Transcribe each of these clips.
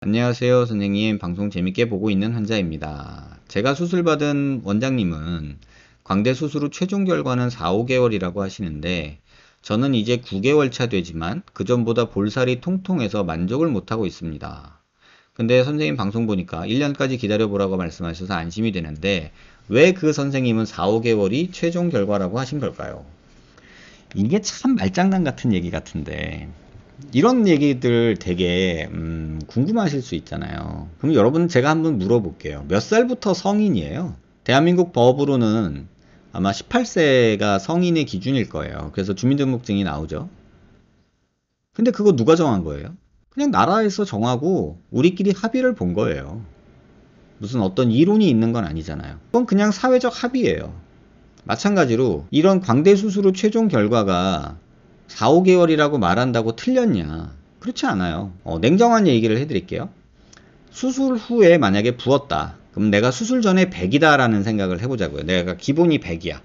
안녕하세요, 선생님. 방송 재밌게 보고 있는 환자입니다. 제가 수술받은 원장님은 광대 수술 후 최종 결과는 4, 5개월이라고 하시는데 저는 이제 9개월 차 되지만 그전보다 볼살이 통통해서 만족을 못하고 있습니다. 근데 선생님 방송 보니까 1년까지 기다려보라고 말씀하셔서 안심이 되는데 왜 그 선생님은 4, 5개월이 최종 결과라고 하신 걸까요? 이게 참 말장난 같은 얘기 같은데 이런 얘기들 되게 궁금하실 수 있잖아요. 그럼 여러분 제가 한번 물어볼게요. 몇 살부터 성인이에요? 대한민국 법으로는 아마 18세가 성인의 기준일 거예요. 그래서 주민등록증이 나오죠. 근데 그거 누가 정한 거예요? 그냥 나라에서 정하고 우리끼리 합의를 본 거예요. 무슨 어떤 이론이 있는 건 아니잖아요. 그건 그냥 사회적 합의예요. 마찬가지로 이런 광대 수술 후 최종 결과가 4, 5개월이라고 말한다고 틀렸냐? 그렇지 않아요. 냉정한 얘기를 해드릴게요. 수술 후에 만약에 부었다. 그럼 내가 수술 전에 100이다 라는 생각을 해보자고요. 내가 기본이 100이야.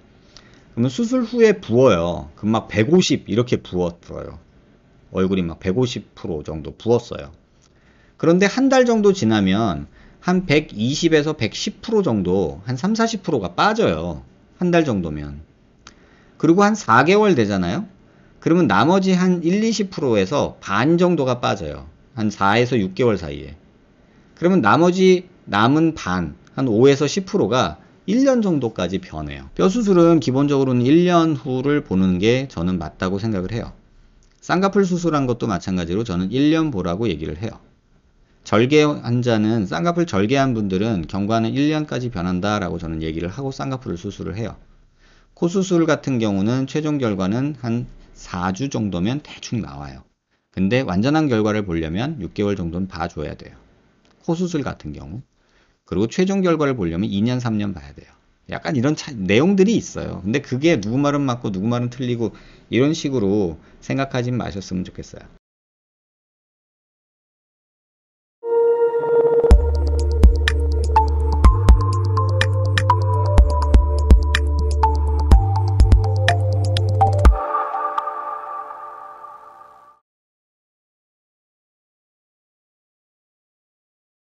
그러면 수술 후에 부어요. 그럼 막 150 이렇게 부었어요. 얼굴이 막 150% 정도 부었어요. 그런데 한 달 정도 지나면 한 120에서 110% 정도, 한 3, 40%가 빠져요. 한 달 정도면. 그리고 한 4개월 되잖아요. 그러면 나머지 한 1, 20%에서 반 정도가 빠져요. 한 4에서 6개월 사이에. 그러면 나머지 남은 반, 한 5에서 10%가 1년 정도까지 변해요. 뼈 수술은 기본적으로는 1년 후를 보는 게 저는 맞다고 생각을 해요. 쌍꺼풀 수술한 것도 마찬가지로 저는 1년 보라고 얘기를 해요. 절개 환자는 쌍꺼풀 절개한 분들은 경과는 1년까지 변한다라고 저는 얘기를 하고 쌍꺼풀을 수술을 해요. 코 수술 같은 경우는 최종 결과는 한 4주 정도면 대충 나와요. 근데 완전한 결과를 보려면 6개월 정도는 봐줘야 돼요. 코 수술 같은 경우. 그리고 최종 결과를 보려면 2년, 3년 봐야 돼요. 약간 이런 내용들이 있어요. 근데 그게 누구 말은 맞고 누구 말은 틀리고 이런 식으로 생각하지 마셨으면 좋겠어요.